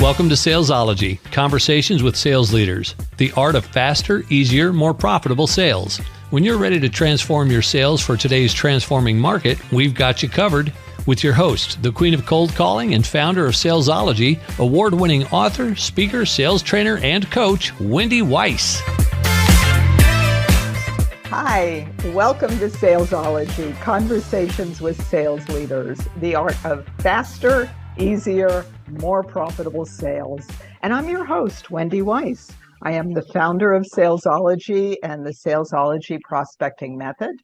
Welcome to Salesology, conversations with sales leaders, the art of faster, easier, more profitable sales. When you're ready to transform your sales for today's transforming market, we've got you covered with your host, the queen of cold calling and founder of Salesology, award-winning author, speaker, sales trainer, and coach, Wendy Weiss. Hi, welcome to Salesology, conversations with sales leaders, the art of faster, easier, more profitable sales. And I'm your host, Wendy Weiss. I am the founder of Salesology and the Salesology prospecting method.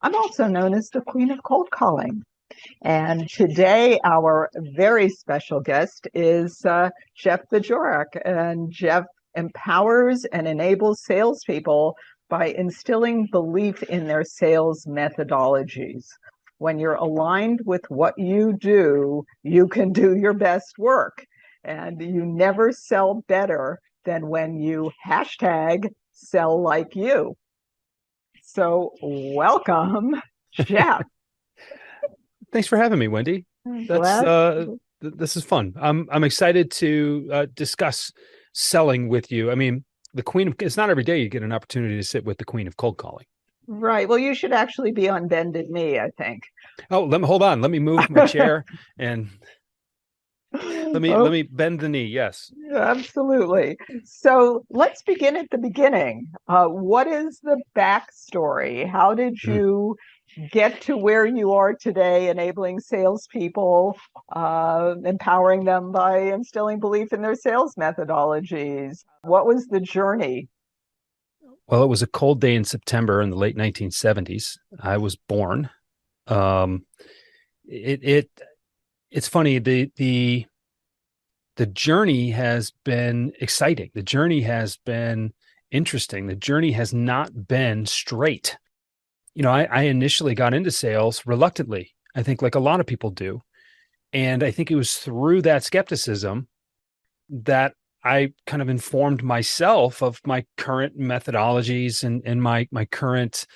I'm also known as the queen of cold calling. And today, our very special guest is Jeff Bajorek. And Jeff empowers and enables salespeople by instilling belief in their sales methodologies. When you're aligned with what you do, you can do your best work. And you never sell better than when you #sell like you. So welcome, Jeff. Thanks for having me, Wendy. This is fun. I'm excited to discuss selling with you. I mean, it's not every day you get an opportunity to sit with the queen of cold calling. Right. Well, you should actually be on bended knee, I think. Oh, hold on. Let me move my chair and let me bend the knee. Yes. Absolutely. So let's begin at the beginning. What is the backstory? How did you get to where you are today, enabling salespeople, empowering them by instilling belief in their sales methodologies? What was the journey? Well, it was a cold day in September in the late 1970s. I was born. It's funny. The journey has been exciting. The journey has been interesting. The journey has not been straight. You know, I initially got into sales reluctantly, I think like a lot of people do. And I think it was through that skepticism that I kind of informed myself of my current methodologies and my current,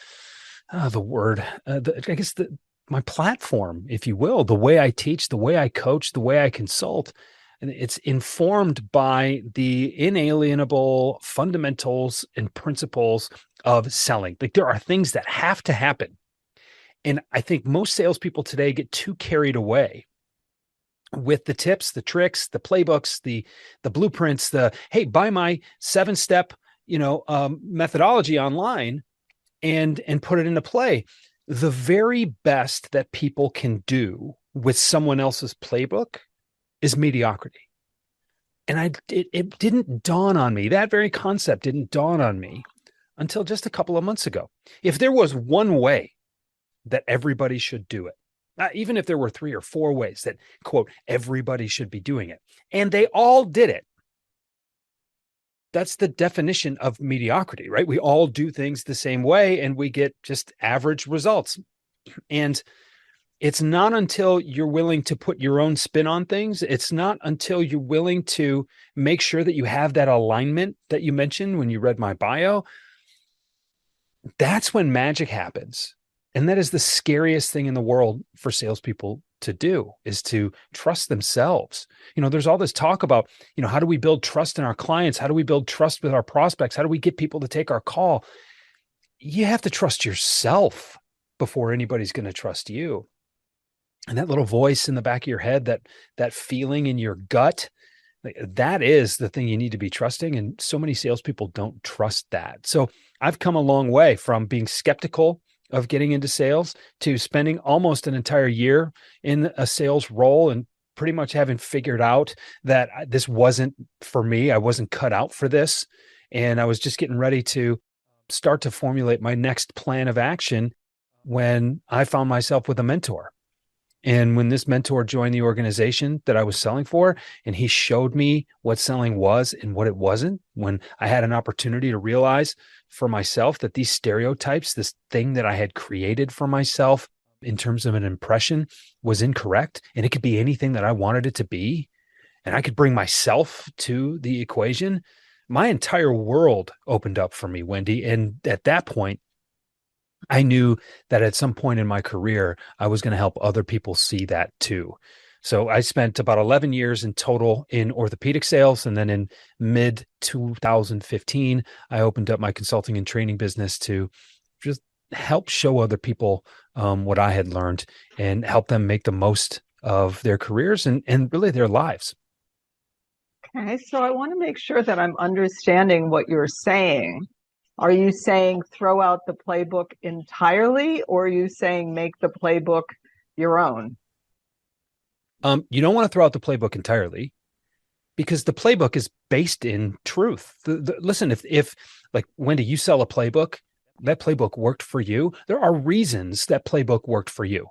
my platform, if you will, the way I teach, the way I coach, the way I consult. And it's informed by the inalienable fundamentals and principles of selling. Like there are things that have to happen. And I think most salespeople today get too carried away with the tips, the tricks, the playbooks, the blueprints, hey, buy my 7-step, methodology online and put it into play. The very best that people can do with someone else's playbook is mediocrity. And it didn't dawn on me. That very concept didn't dawn on me until just a couple of months ago. If there was one way that everybody should do it, even if there were 3 or 4 ways that, quote, everybody should be doing it, and they all did it, that's the definition of mediocrity, right? We all do things the same way and we get just average results. And it's not until you're willing to put your own spin on things, it's not until you're willing to make sure that you have that alignment that you mentioned when you read my bio, that's when magic happens. And that is the scariest thing in the world for salespeople to do, is to trust themselves. There's all this talk about, how do we build trust in our clients? How do we build trust with our prospects? How do we get people to take our call? You have to trust yourself before anybody's going to trust you. And that little voice in the back of your head, that feeling in your gut, that is the thing you need to be trusting. And so many salespeople don't trust that. So I've come a long way from being skeptical of getting into sales to spending almost an entire year in a sales role and pretty much having figured out that this wasn't for me. I wasn't cut out for this. And I was just getting ready to start to formulate my next plan of action when I found myself with a mentor. And when this mentor joined the organization that I was selling for, and he showed me what selling was and what it wasn't, when I had an opportunity to realize for myself that these stereotypes, this thing that I had created for myself in terms of an impression, was incorrect, and it could be anything that I wanted it to be, and I could bring myself to the equation, my entire world opened up for me, Wendy. And at that point, I knew that at some point in my career, I was going to help other people see that too. So I spent about 11 years in total in orthopedic sales. And then in mid 2015, I opened up my consulting and training business to just help show other people what I had learned and help them make the most of their careers and really their lives. Okay, so I want to make sure that I'm understanding what you're saying. Are you saying throw out the playbook entirely, or are you saying make the playbook your own? You don't want to throw out the playbook entirely because the playbook is based in truth. Listen, if like Wendy, you sell a playbook, that playbook worked for you. There are reasons that playbook worked for you.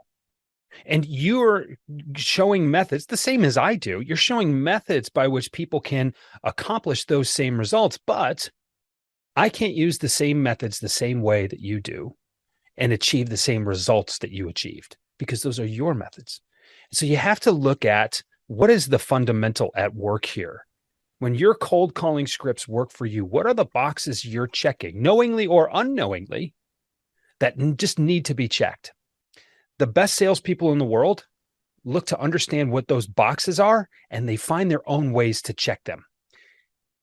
And you're showing methods the same as I do. You're showing methods by which people can accomplish those same results, but I can't use the same methods the same way that you do and achieve the same results that you achieved because those are your methods. So you have to look at what is the fundamental at work here. When your cold calling scripts work for you, what are the boxes you're checking, knowingly or unknowingly, that just need to be checked? The best salespeople in the world look to understand what those boxes are, and they find their own ways to check them.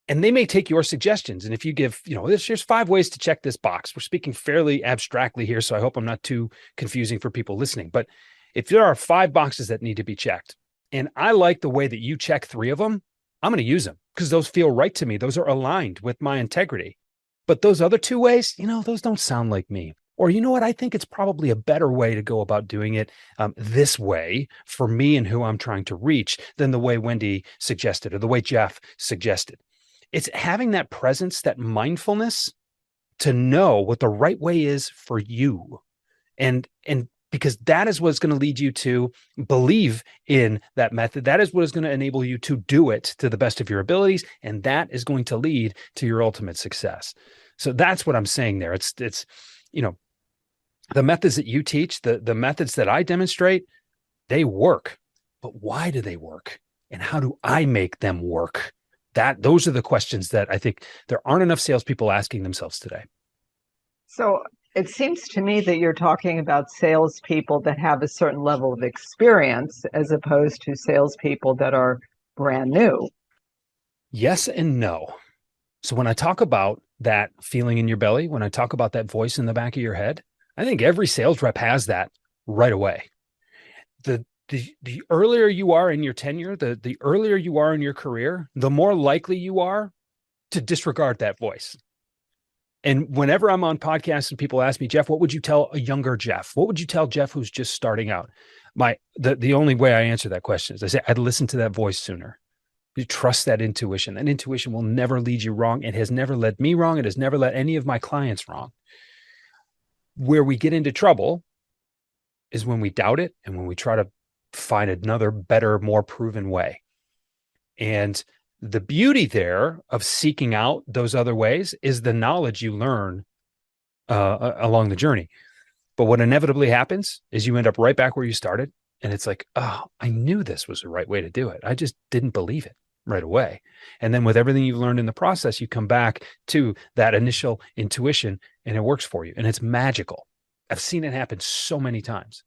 And they may take your suggestions. And if you give, here's 5 ways to check this box. We're speaking fairly abstractly here, so I hope I'm not too confusing for people listening. But if there are 5 boxes that need to be checked, and I like the way that you check 3 of them, I'm going to use them because those feel right to me. Those are aligned with my integrity. But those other 2 ways, those don't sound like me. Or you know what? I think it's probably a better way to go about doing it this way for me and who I'm trying to reach than the way Wendy suggested or the way Jeff suggested. It's having that presence, that mindfulness to know what the right way is for you. And because that is what's going to lead you to believe in that method. That is what is going to enable you to do it to the best of your abilities. And that is going to lead to your ultimate success. So that's what I'm saying there. It's the methods that you teach, the methods that I demonstrate, they work. But why do they work? And how do I make them work? Those are the questions that I think there aren't enough salespeople asking themselves today. So it seems to me that you're talking about salespeople that have a certain level of experience as opposed to salespeople that are brand new. Yes and no. So when I talk about that feeling in your belly, when I talk about that voice in the back of your head, I think every sales rep has that right away. The earlier you are in your tenure, the earlier you are in your career, the more likely you are to disregard that voice. And whenever I'm on podcasts and people ask me, Jeff, what would you tell a younger Jeff? What would you tell Jeff who's just starting out? The only way I answer that question is I say, I'd listen to that voice sooner. You trust that intuition. That intuition will never lead you wrong. It has never led me wrong. It has never led any of my clients wrong. Where we get into trouble is when we doubt it and when we try to find another better, more proven way. And the beauty there of seeking out those other ways is the knowledge you learn along the journey. But what inevitably happens is you end up right back where you started. And it's like, oh, I knew this was the right way to do it. I just didn't believe it right away. And then with everything you've learned in the process, you come back to that initial intuition and it works for you. And it's magical. I've seen it happen so many times.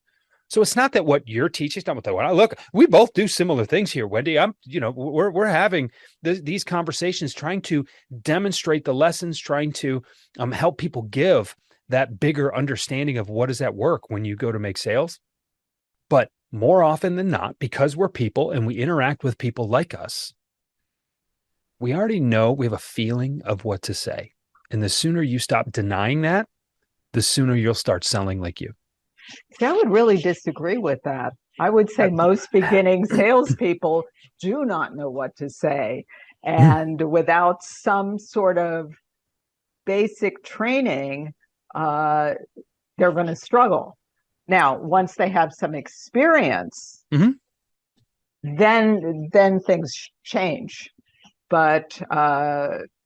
So it's not that what you're teaching is not what I want. Look, we both do similar things here, Wendy. We're having these conversations, trying to demonstrate the lessons, trying to help people give that bigger understanding of what is at work when you go to make sales. But more often than not, because we're people and we interact with people like us, we already know, we have a feeling of what to say. And the sooner you stop denying that, the sooner you'll start selling like you. I would really disagree with that. I would say most beginning salespeople do not know what to say. And without some sort of basic training, they're going to struggle. Now, once they have some experience, then things change. But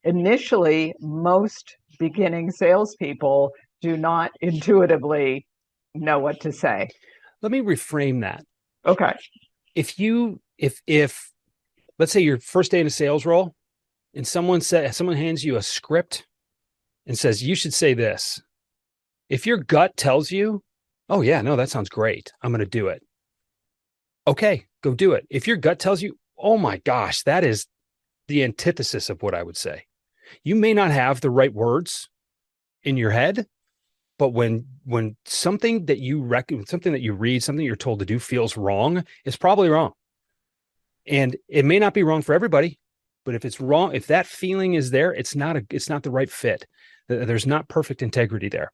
initially, most beginning salespeople do not intuitively know what to say. Let me reframe that. Okay. If let's say your first day in a sales role and someone hands you a script and says, you should say this. If your gut tells you, oh yeah, no, that sounds great, I'm going to do it. Okay, go do it. If your gut tells you, oh my gosh, that is the antithesis of what I would say. You may not have the right words in your head, but when something that you something that you read, something you're told to do feels wrong, it's probably wrong. And it may not be wrong for everybody, but if it's wrong, if that feeling is there, it's not the right fit. There's not perfect integrity there.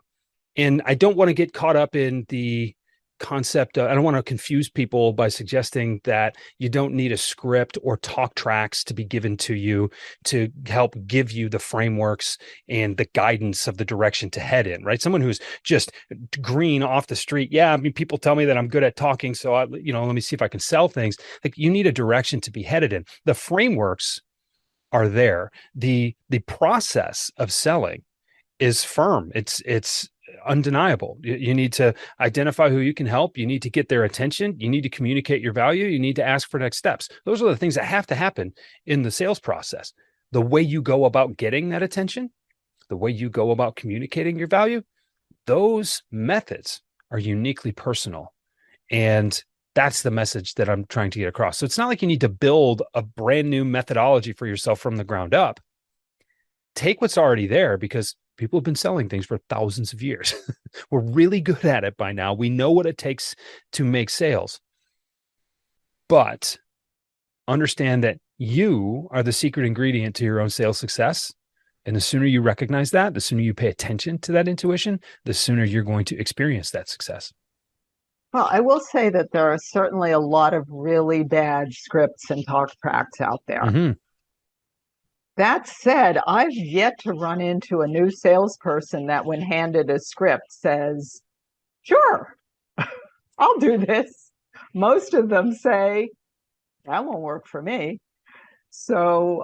And I don't want to get caught up in the concept. I don't want to confuse people by suggesting that you don't need a script or talk tracks to be given to you to help give you the frameworks and the guidance of the direction to head in, right? Someone who's just green off the street. Yeah. I mean, people tell me that I'm good at talking. So let me see if I can sell things. Like, you need a direction to be headed in. The frameworks are there. The process of selling is firm. It's undeniable. You need to identify who you can help. You need to get their attention. You need to communicate your value. You need to ask for next steps. Those are the things that have to happen in the sales process. The way you go about getting that attention, the way you go about communicating your value, those methods are uniquely personal. And that's the message that I'm trying to get across. So it's not like you need to build a brand new methodology for yourself from the ground up. Take what's already there, because people have been selling things for thousands of years. We're really good at it by now. We know what it takes to make sales. But understand that you are the secret ingredient to your own sales success. And the sooner you recognize that, the sooner you pay attention to that intuition, the sooner you're going to experience that success. Well, I will say that there are certainly a lot of really bad scripts and talk tracks out there. Mm-hmm. That said, I've yet to run into a new salesperson that, when handed a script, says, sure, I'll do this. Most of them say, that won't work for me. So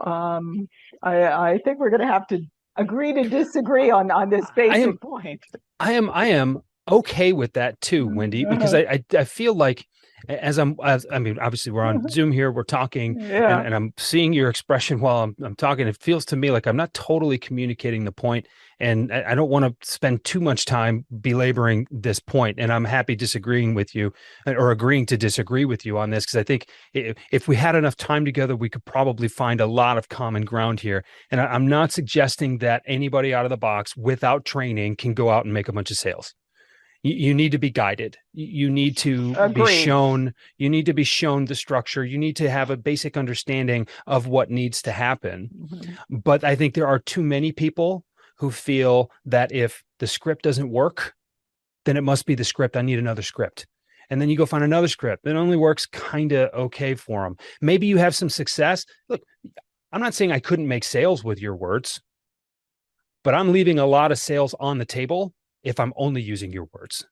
I think we're going to have to agree to disagree on this basic point. I am okay with that too, Wendy, because I feel like obviously we're on Zoom here, we're talking, and I'm seeing your expression while I'm talking. It feels to me like I'm not totally communicating the point, and I don't want to spend too much time belaboring this point. And I'm happy disagreeing with you, or agreeing to disagree with you on this, because I think if we had enough time together, we could probably find a lot of common ground here. And I'm not suggesting that anybody out of the box without training can go out and make a bunch of sales. You need to be guided. You need to be shown. You need to be shown the structure. You need to have a basic understanding of what needs to happen. Mm-hmm. But I think there are too many people who feel that if the script doesn't work, then it must be the script. I need another script. And then you go find another script that only works kind of okay for them. Maybe you have some success. Look, I'm not saying I couldn't make sales with your words, but I'm leaving a lot of sales on the table if I'm only using your words,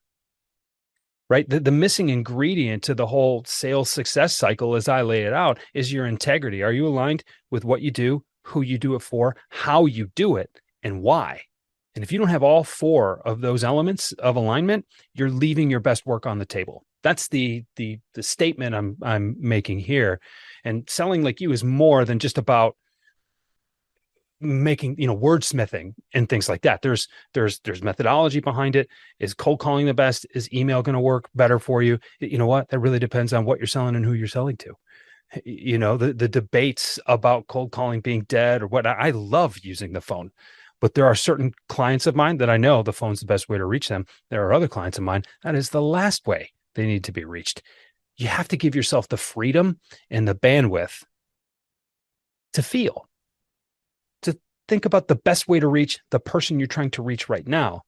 right? The missing ingredient to the whole sales success cycle, as I lay it out, is your integrity. Are you aligned with what you do, who you do it for, how you do it, and why? And if you don't have all four of those elements of alignment, you're leaving your best work on the table. That's the statement I'm making here. And selling like you is more than just about making, wordsmithing and things like that. There's methodology behind it. Is cold calling the best? Is email going to work better for you? You know what? That really depends on what you're selling and who you're selling to. The debates about cold calling being dead or what. I love using the phone, but there are certain clients of mine that I know the phone's the best way to reach them. There are other clients of mine that is the last way they need to be reached. You have to give yourself the freedom and the bandwidth to feel, think about the best way to reach the person you're trying to reach right now,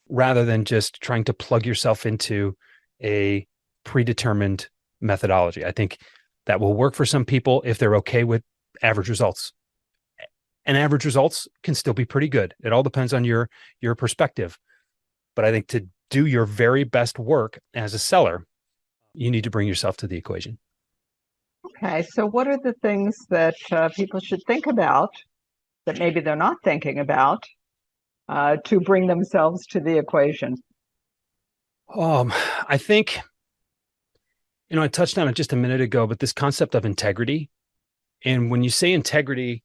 rather than just trying to plug yourself into a predetermined methodology. I think that will work for some people if they're okay with average results. And average results can still be pretty good. It all depends on your perspective. But I think to do your very best work as a seller, you need to bring yourself to the equation. Okay, so what are the things that people should think about that maybe they're not thinking about to bring themselves to the equation? I think, I touched on it just a minute ago, but this concept of integrity. And when you say integrity,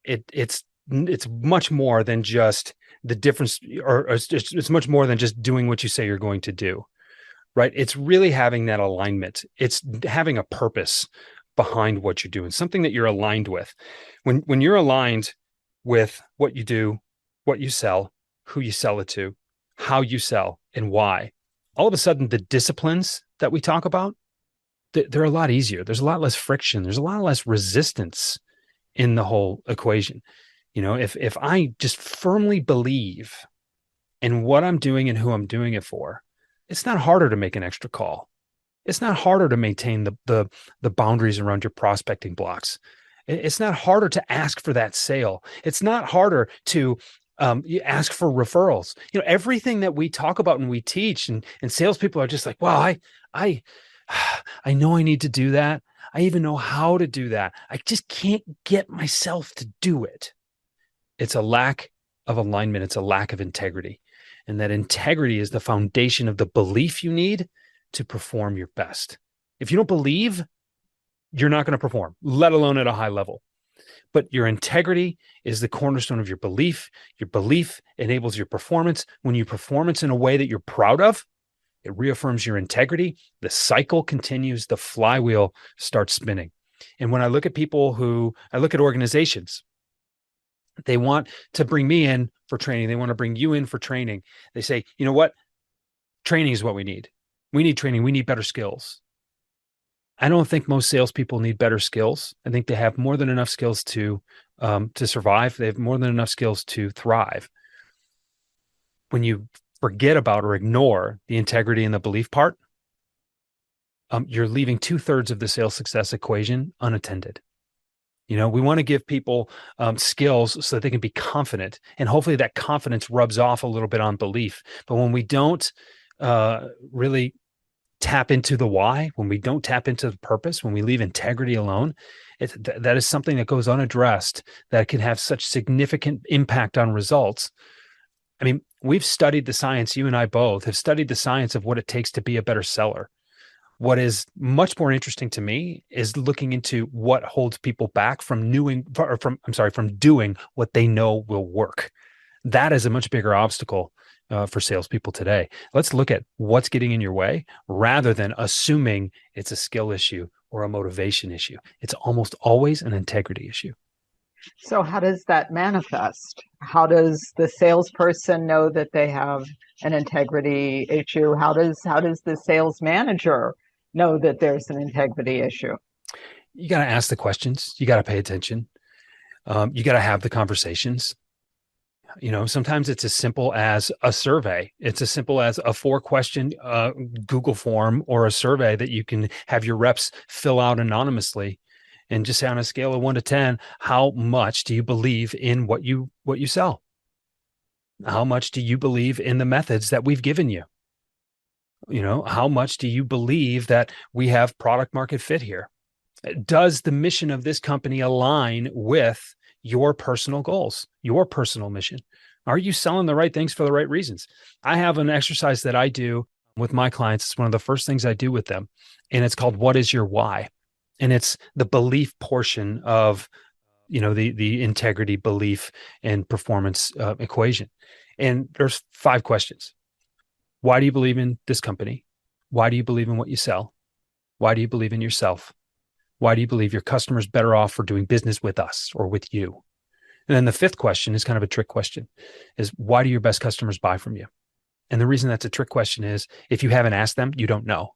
it's much more than just the difference, or it's much more than just doing what you say you're going to do. right? It's really having that alignment. It's having a purpose behind what you're doing, something that you're aligned with. When you're aligned with what you do, what you sell, who you sell it to, how you sell, and why, all of a sudden the disciplines that we talk about, they're a lot easier. There's a lot less friction. There's a lot less resistance in the whole equation. If I just firmly believe in what I'm doing and who I'm doing it for, it's not harder to make an extra call. It's not harder to maintain the boundaries around your prospecting blocks. It's not harder to ask for that sale. It's not harder to you ask for referrals. Everything that we talk about and we teach, and salespeople are just like, well, I know I need to do that. I even know how to do that. I just can't get myself to do it. It's a lack of alignment. It's a lack of integrity. And that integrity is the foundation of the belief you need to perform your best. If you don't believe, you're not going to perform, let alone at a high level. But your integrity is the cornerstone of your belief. Your belief enables your performance. When you performance in a way that you're proud of, it reaffirms your integrity. The cycle continues. The flywheel starts spinning. And when I look at I look at organizations, they want to bring me in for training. They want to bring you in for training. They say, you know what? Training is what we need. We need training. We need better skills. I don't think most salespeople need better skills. I think they have more than enough skills to survive. They have more than enough skills to thrive. When you forget about or ignore the integrity and the belief part, you're leaving 2/3 of the sales success equation unattended. We want to give people skills so that they can be confident, and hopefully that confidence rubs off a little bit on belief. But when we don't really tap into the why, when we don't tap into the purpose, when we leave integrity alone, that is something that goes unaddressed that can have such significant impact on results. I mean, we've studied the science. You and I both have studied the science of what it takes to be a better seller. What is much more interesting to me is looking into what holds people back from doing what they know will work. That is a much bigger obstacle for salespeople today. Let's look at what's getting in your way rather than assuming it's a skill issue or a motivation issue. It's almost always an integrity issue. So how does that manifest? How does the salesperson know that they have an integrity issue? How does the sales manager know that there's an integrity issue? You got to ask the questions. You got to pay attention. You got to have the conversations. Sometimes it's as simple as a survey. It's as simple as a 4-question Google form or a survey that you can have your reps fill out anonymously, and just say, on a scale of 1 to 10, how much do you believe in what you sell? How much do you believe in the methods that we've given you? How much do you believe that we have product market fit here? Does the mission of this company align with your personal goals, your personal mission? Are you selling the right things for the right reasons? I have an exercise that I do with my clients. It's one of the first things I do with them, and it's called What is Your Why? And it's the belief portion of the integrity, belief, and performance equation. And there's 5 questions. Why do you believe in this company? Why do you believe in what you sell? Why do you believe in yourself? Why do you believe your customer's better off for doing business with us or with you? And then the 5th question is kind of a trick question, is why do your best customers buy from you? And the reason that's a trick question is if you haven't asked them, you don't know.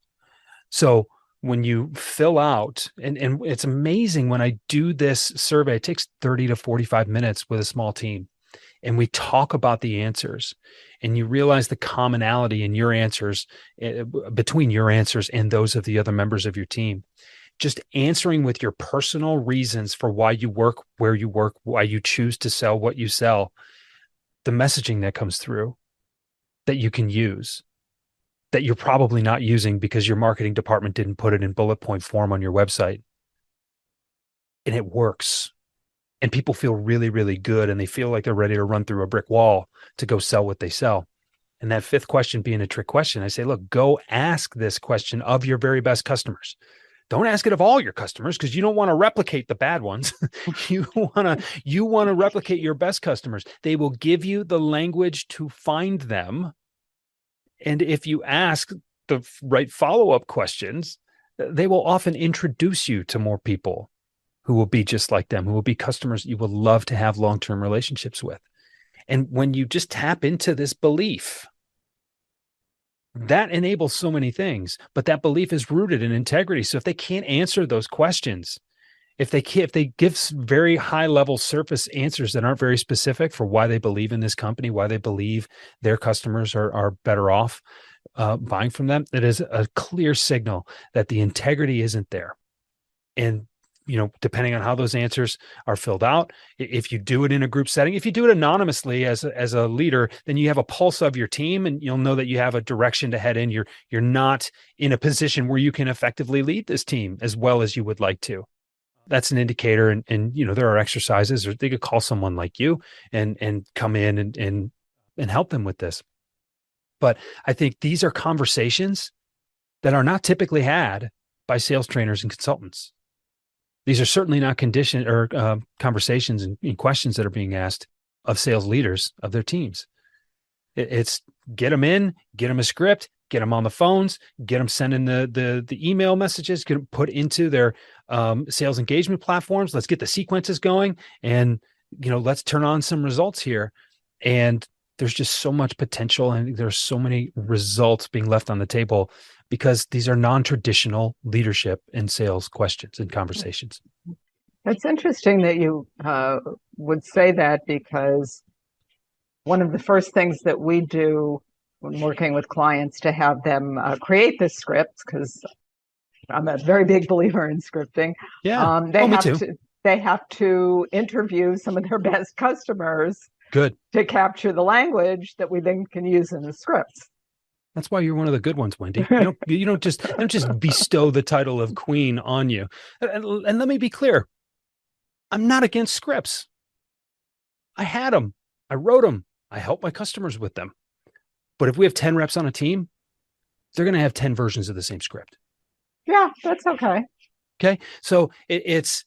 So when you fill out, and it's amazing when I do this survey, it takes 30 to 45 minutes with a small team. And we talk about the answers, and you realize the commonality in your answers, between your answers and those of the other members of your team. Just answering with your personal reasons for why you work, where you work, why you choose to sell what you sell, the messaging that comes through that you can use, that you're probably not using because your marketing department didn't put it in bullet point form on your website. And it works. And people feel really, really good, and they feel like they're ready to run through a brick wall to go sell what they sell. And that 5th question being a trick question, I say, look, go ask this question of your very best customers. Don't ask it of all your customers, because you don't want to replicate the bad ones. you want to replicate your best customers. They will give you the language to find them. And if you ask the right follow-up questions, they will often introduce you to more people who will be just like them, who will be customers you will love to have long-term relationships with. And when you just tap into this belief, that enables so many things, but that belief is rooted in integrity. So if they can't answer those questions, if they give very high level surface answers that aren't very specific for why they believe in this company, why they believe their customers are better off buying from them, it is a clear signal that the integrity isn't there. And depending on how those answers are filled out, if you do it in a group setting, if you do it anonymously as a leader, then you have a pulse of your team, and you'll know that you have a direction to head in. You're not in a position where you can effectively lead this team as well as you would like to. That's an indicator. And there are exercises, or they could call someone like you and come in and help them with this. But I think these are conversations that are not typically had by sales trainers and consultants. These are certainly not conversations and questions that are being asked of sales leaders of their teams. It's get them in, get them a script, get them on the phones, get them sending the email messages, get them put into their sales engagement platforms. Let's get the sequences going, and let's turn on some results here. And there's just so much potential, and there's so many results being left on the table because these are non-traditional leadership and sales questions and conversations. It's interesting that you would say that, because one of the first things that we do when working with clients to have them create the scripts, because I'm a very big believer in scripting. Yeah, they have to interview some of their best customers. Good. To capture the language that we then can use in the scripts. That's why you're one of the good ones, Wendy. You don't just bestow the title of queen on you. And let me be clear. I'm not against scripts. I had them. I wrote them. I help my customers with them. But if we have 10 reps on a team, they're going to have 10 versions of the same script. Yeah, that's okay. Okay. So it's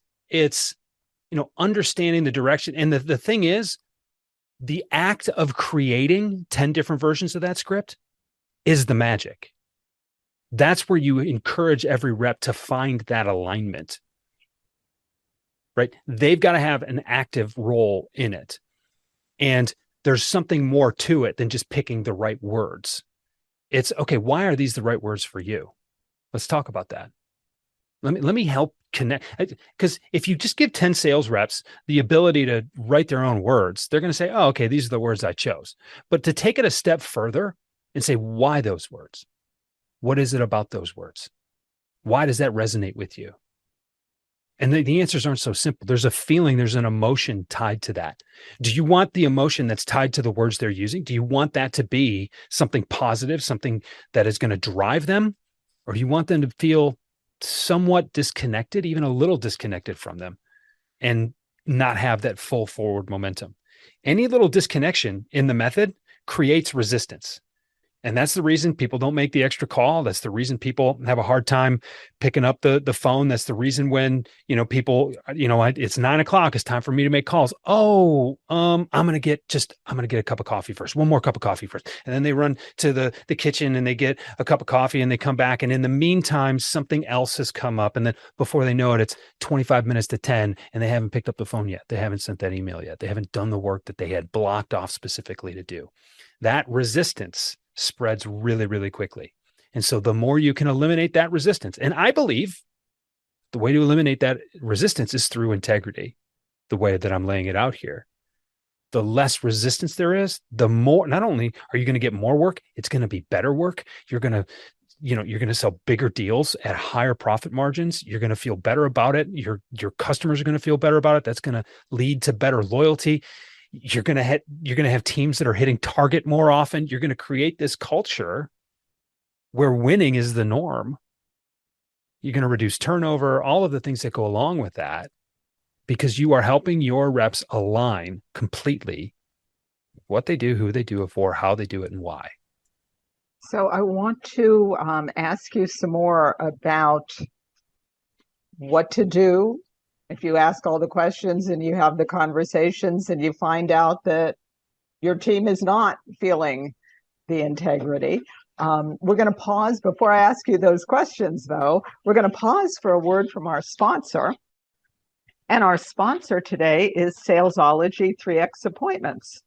understanding the direction. And the thing is, the act of creating 10 different versions of that script is the magic. That's where you encourage every rep to find that alignment, right? They've got to have an active role in it. And there's something more to it than just picking the right words. It's, okay, why are these the right words for you? Let's talk about that. Let me help connect. Because if you just give 10 sales reps the ability to write their own words, they're going to say, oh, okay, these are the words I chose. But to take it a step further and say, why those words? What is it about those words? Why does that resonate with you? And the answers aren't so simple. There's a feeling, there's an emotion tied to that. Do you want the emotion that's tied to the words they're using? Do you want that to be something positive, something that is going to drive them? Or do you want them to feel somewhat disconnected, even a little disconnected from them, and not have that full forward momentum? Any little disconnection in the method creates resistance. And that's the reason people don't make the extra call. That's the reason people have a hard time picking up the phone. That's the reason when, people, it's 9 o'clock. It's time for me to make calls. Oh, I'm going to get a cup of coffee first. One more cup of coffee first. And then they run to the kitchen and they get a cup of coffee and they come back. And in the meantime, something else has come up. And then before they know it, it's 25 minutes to 10 and they haven't picked up the phone yet. They haven't sent that email yet. They haven't done the work that they had blocked off specifically to do. That resistance spreads really, really quickly. And so the more you can eliminate that resistance, and I believe the way to eliminate that resistance is through integrity, the way that I'm laying it out here. The less resistance there is, the more, not only are you going to get more work, it's going to be better work. You're going to sell bigger deals at higher profit margins. You're going to feel better about it. Your customers are going to feel better about it. That's going to lead to better loyalty. You're going to have teams that are hitting target more often. You're going to create this culture where winning is the norm. You're going to reduce turnover, all of the things that go along with that, because you are helping your reps align completely what they do, who they do it for, how they do it, and why. So I want to ask you some more about what to do if you ask all the questions and you have the conversations and you find out that your team is not feeling the integrity. We're going to pause before I ask you those questions, though. We're going to pause for a word from our sponsor. And our sponsor today is Salesology 3X Appointments.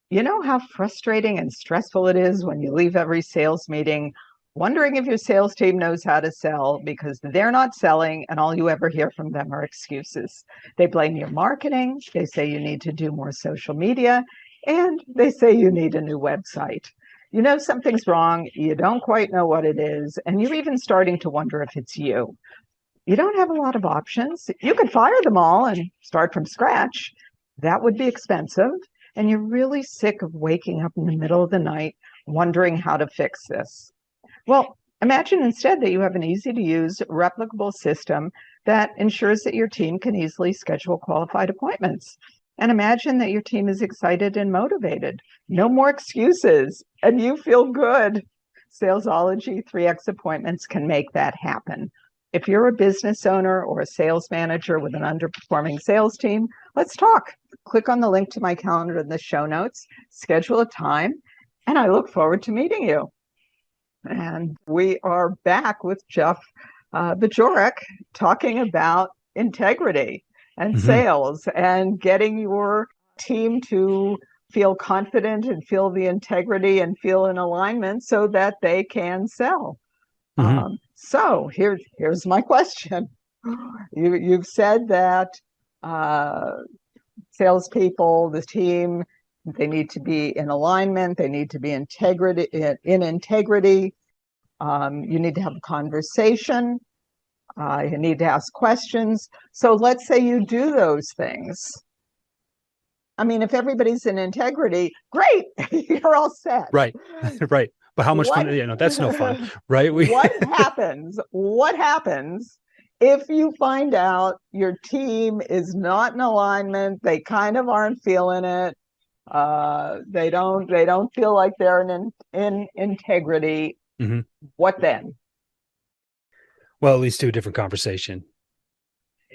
You know how frustrating and stressful it is when you leave every sales meeting wondering if your sales team knows how to sell because they're not selling and all you ever hear from them are excuses. They blame your marketing, they say you need to do more social media, and they say you need a new website. You know something's wrong, you don't quite know what it is, and you're even starting to wonder if it's you. You don't have a lot of options. You could fire them all and start from scratch. That would be expensive. And you're really sick of waking up in the middle of the night wondering how to fix this. Well, imagine instead that you have an easy-to-use, replicable system that ensures that your team can easily schedule qualified appointments. And imagine that your team is excited and motivated. No more excuses, and you feel good. Salesology 3X Appointments can make that happen. If you're a business owner or a sales manager with an underperforming sales team, let's talk. Click on the link to my calendar in the show notes, schedule a time, and I look forward to meeting you. And we are back with Jeff Bajorek talking about integrity and sales and getting your team to feel confident and feel the integrity and feel in alignment so that they can sell. So here's my question. You've said that salespeople, the team, they need to be in alignment. They need to be in integrity. You need to have a conversation. You need to ask questions. So let's say you do those things. I mean, if everybody's in integrity, great, you're all set. Right. But how much fun? That's no fun, right? What happens if you find out your team is not in alignment? They kind of aren't feeling it. They don't feel like they're in integrity. What then? Well, it leads to a different conversation.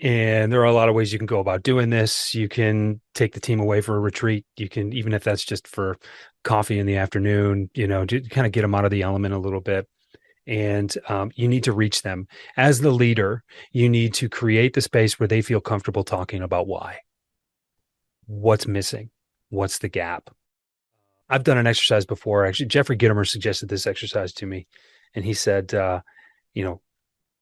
And there are a lot of ways you can go about doing this. You can take the team away for a retreat. You can, even if that's just for coffee in the afternoon, to kind of get them out of the element a little bit. And you need to reach them. As the leader, you need to create the space where they feel comfortable talking about why. What's missing? What's the gap? I've done an exercise before. Actually, Jeffrey Gitomer suggested this exercise to me. And he said,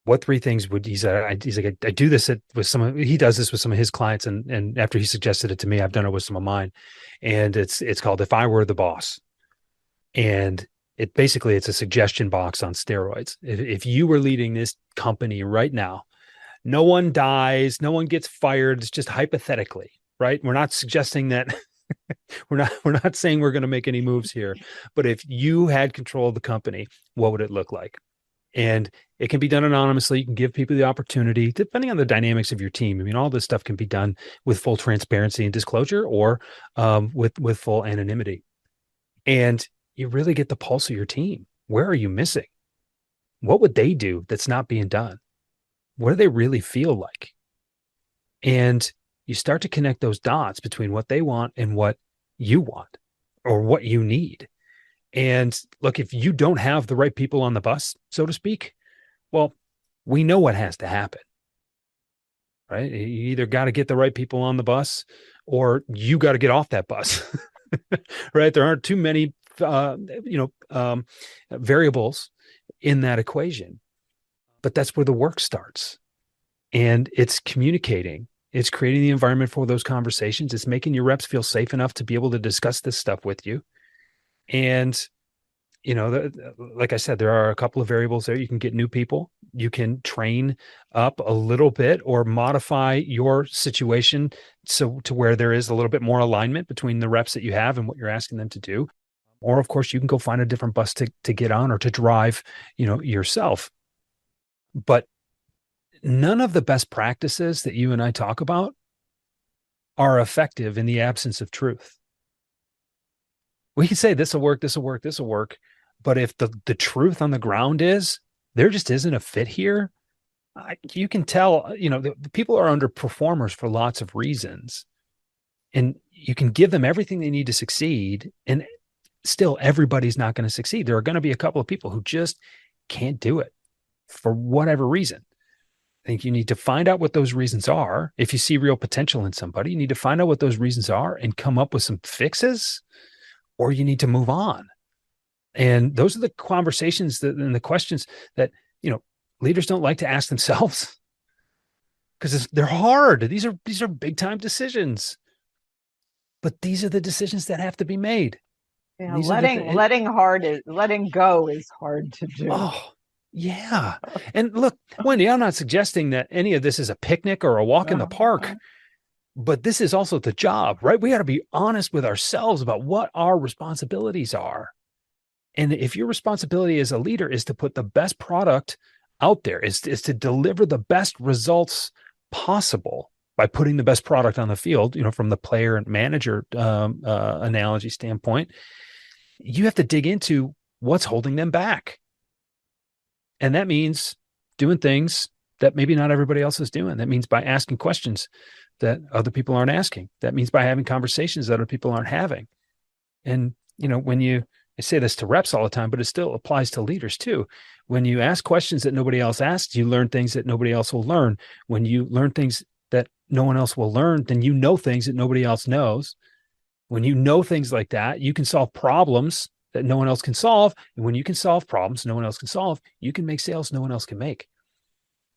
what three things would he's like, I do this with he does this with some of his clients. And after he suggested it to me, I've done it with some of mine. And it's called If I Were the Boss. And it's a suggestion box on steroids. If you were leading this company right now, no one dies, no one gets fired. It's just hypothetically, right? We're not suggesting that we're not saying we're going to make any moves here, but if you had control of the company, what would it look like? And it can be done anonymously. You can give people the opportunity, depending on the dynamics of your team. I mean, all this stuff can be done with full transparency and disclosure, or with full anonymity. And you really get the pulse of your team. Where are you missing? What would they do that's not being done? What do they really feel like? And you start to connect those dots between what they want and what you want or what you need. And look, if you don't have the right people on the bus, so to speak, well, we know what has to happen, right? You either got to get the right people on the bus or you got to get off that bus, right? There aren't too many, variables in that equation, but that's where the work starts. And it's communicating. It's creating the environment for those conversations. It's making your reps feel safe enough to be able to discuss this stuff with you. And, like I said, there are a couple of variables there. You can get new people. You can train up a little bit or modify your situation to where there is a little bit more alignment between the reps that you have and what you're asking them to do. Or, of course, you can go find a different bus to get on or to drive, yourself. But none of the best practices that you and I talk about are effective in the absence of truth. We can say this will work, this will work, this will work. But if the truth on the ground is there just isn't a fit here, you can tell, the people are underperformers for lots of reasons. And you can give them everything they need to succeed. And still everybody's not going to succeed. There are going to be a couple of people who just can't do it for whatever reason. I think you need to find out what those reasons are. If you see real potential in somebody, you need to find out what those reasons are and come up with some fixes, or you need to move on. And those are the conversations and the questions that, leaders don't like to ask themselves because they're hard. These are big time decisions, but these are the decisions that have to be made. Yeah, letting go is hard to do. Oh, yeah. And look, Wendy, I'm not suggesting that any of this is a picnic or a walk in the park, but this is also the job, right? We got to be honest with ourselves about what our responsibilities are. And if your responsibility as a leader is to put the best product out there, is to deliver the best results possible by putting the best product on the field, from the player and manager analogy standpoint, you have to dig into what's holding them back. And that means doing things that maybe not everybody else is doing. That means by asking questions that other people aren't asking. That means by having conversations that other people aren't having. And, I say this to reps all the time, but it still applies to leaders too. When you ask questions that nobody else asks, you learn things that nobody else will learn. When you learn things that no one else will learn, then you know things that nobody else knows. When you know things like that, you can solve problems that no one else can solve. And when you can solve problems no one else can solve, you can make sales no one else can make.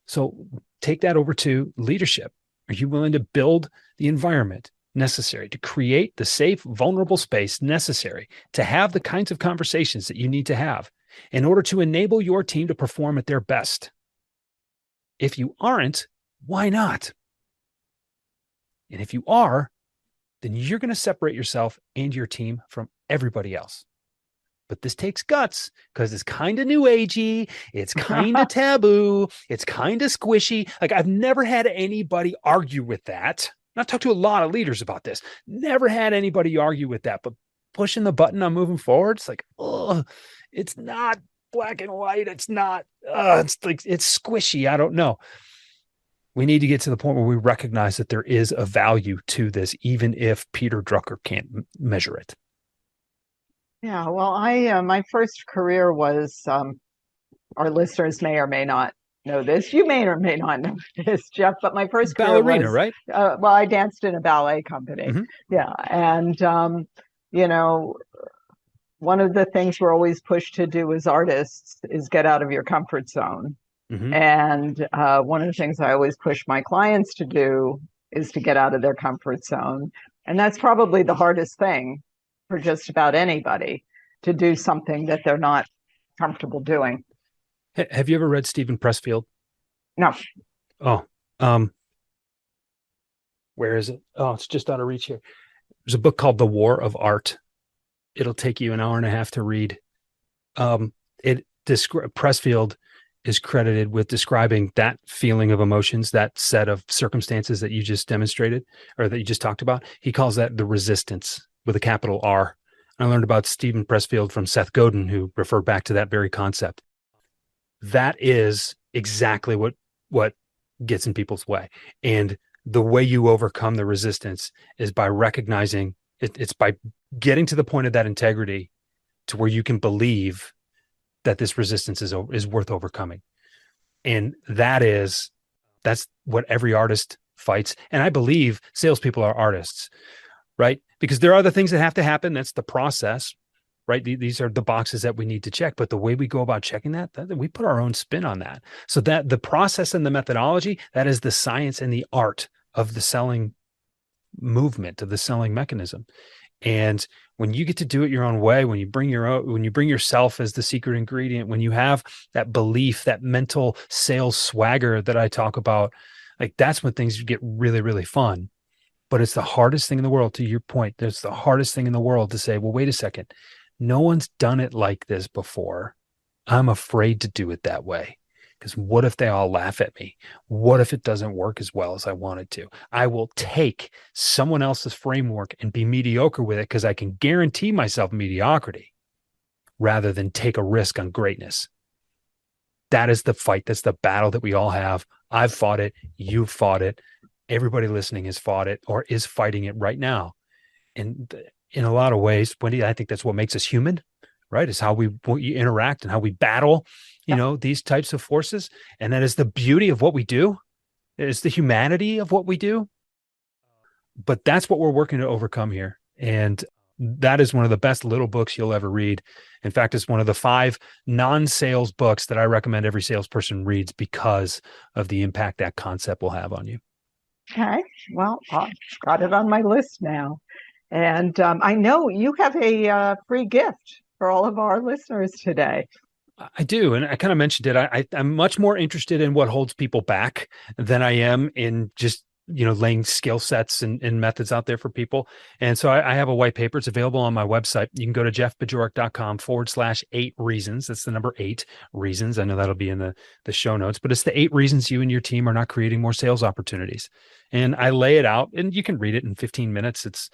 So take that over to leadership. Are you willing to build the environment necessary to create the safe, vulnerable space necessary to have the kinds of conversations that you need to have in order to enable your team to perform at their best? If you aren't, why not? And if you are, then you're going to separate yourself and your team from everybody else. But this takes guts because it's kind of new agey. It's kind of taboo. It's kind of squishy. Like, I've never had anybody argue with that. I've talked to a lot of leaders about this. Never had anybody argue with that, but pushing the button on moving forward, it's like, oh, it's not black and white. It's not, it's like, it's squishy. I don't know. We need to get to the point where we recognize that there is a value to this, even if Peter Drucker can't measure it. Yeah, well, my first career was, our listeners may or may not know this. You may or may not know this, Jeff, but my first ballerina, career was, right? Well, I danced in a ballet company. Mm-hmm. Yeah. And, one of the things we're always pushed to do as artists is get out of your comfort zone. Mm-hmm. And one of the things I always push my clients to do is to get out of their comfort zone. And that's probably the hardest thing for just about anybody, to do something that they're not comfortable doing. Have you ever read Stephen Pressfield? No. Oh, where is it? Oh, it's just out of reach here. There's a book called The War of Art. It'll take you an hour and a half to read. Pressfield is credited with describing that feeling of emotions, that set of circumstances that you just demonstrated or that you just talked about. He calls that the resistance with a capital R. I learned about Stephen Pressfield from Seth Godin, who referred back to that very concept. That is exactly what gets in people's way. And the way you overcome the resistance is by recognizing it's by getting to the point of that integrity to where you can believe that this resistance is worth overcoming. And that's what every artist fights. And I believe salespeople are artists, right? Because there are other things that have to happen. That's the process, right? These are the boxes that we need to check. But the way we go about checking that we put our own spin on that. So that the process and the methodology, that is the science and the art of the selling movement, of the selling mechanism. And when you get to do it your own way, when you bring yourself as the secret ingredient, when you have that belief, that mental sales swagger that I talk about, like, that's when things get really, really fun. But it's the hardest thing in the world, to your point. There's the hardest thing in the world to say, well, wait a second. No one's done it like this before. I'm afraid to do it that way. Because what if they all laugh at me? What if it doesn't work as well as I want it to? I will take someone else's framework and be mediocre with it because I can guarantee myself mediocrity rather than take a risk on greatness. That is the fight. That's the battle that we all have. I've fought it. You've fought it. Everybody listening has fought it or is fighting it right now. And in a lot of ways, Wendy, I think that's what makes us human, right? Is how we interact and how we battle, these types of forces. And that is the beauty of what we do. It's the humanity of what we do. But that's what we're working to overcome here. And that is one of the best little books you'll ever read. In fact, it's one of the 5 non-sales books that I recommend every salesperson reads because of the impact that concept will have on you. Okay. Well, I've got it on my list now. And I know you have a free gift for all of our listeners today. I do. And I kind of mentioned it. I'm much more interested in what holds people back than I am in just laying skill sets and methods out there for people. And so I have a white paper. It's available on my website. You can go to jeffbajorek.com/8 reasons. That's the number 8 reasons. I know that'll be in the show notes, but it's the 8 reasons you and your team are not creating more sales opportunities. And I lay it out, and you can read it in 15 minutes. It's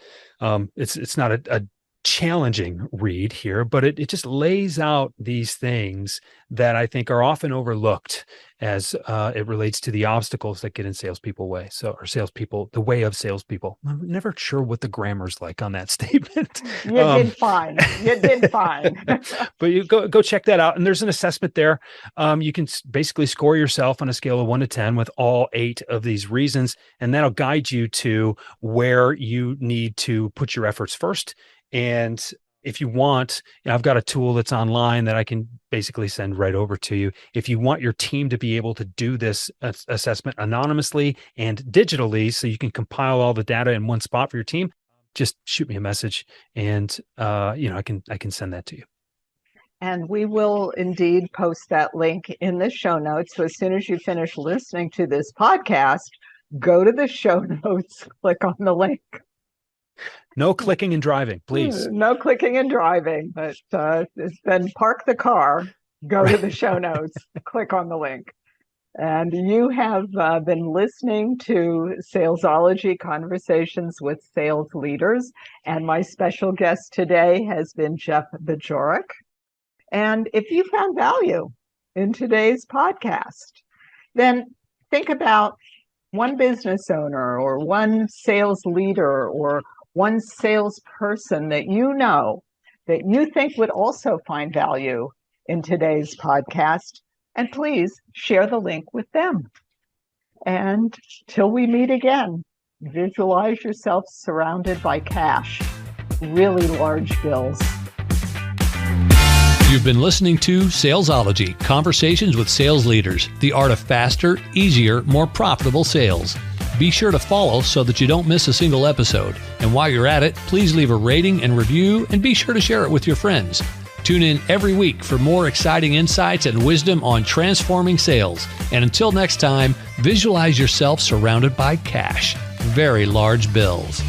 not a challenging read here, but it just lays out these things that I think are often overlooked as it relates to the obstacles that get in salespeople way. The way of salespeople. I'm never sure what the grammar's like on that statement. You did fine. You did fine. But you go check that out. And there's an assessment there. You can basically score yourself on a scale of 1 to 10 with all 8 of these reasons. And that'll guide you to where you need to put your efforts first. And if you want, I've got a tool that's online that I can basically send right over to you. If you want your team to be able to do this assessment anonymously and digitally, so you can compile all the data in one spot for your team, just shoot me a message, and I can send that to you. And we will indeed post that link in the show notes. So as soon as you finish listening to this podcast, go to the show notes, click on the link. No clicking and driving, please. No clicking and driving, but then park the car, go to the show notes, click on the link. And you have been listening to Salesology Conversations with Sales Leaders. And my special guest today has been Jeff Bajorek. And if you found value in today's podcast, then think about one business owner or one sales leader or one salesperson that you think would also find value in today's podcast, and please share the link with them. And till we meet again, visualize yourself surrounded by cash, really large bills. You've been listening to Salesology, Conversations with Sales Leaders, the art of faster, easier, more profitable sales. Be sure to follow so that you don't miss a single episode. And while you're at it, please leave a rating and review, and be sure to share it with your friends. Tune in every week for more exciting insights and wisdom on transforming sales. And until next time, visualize yourself surrounded by cash, very large bills.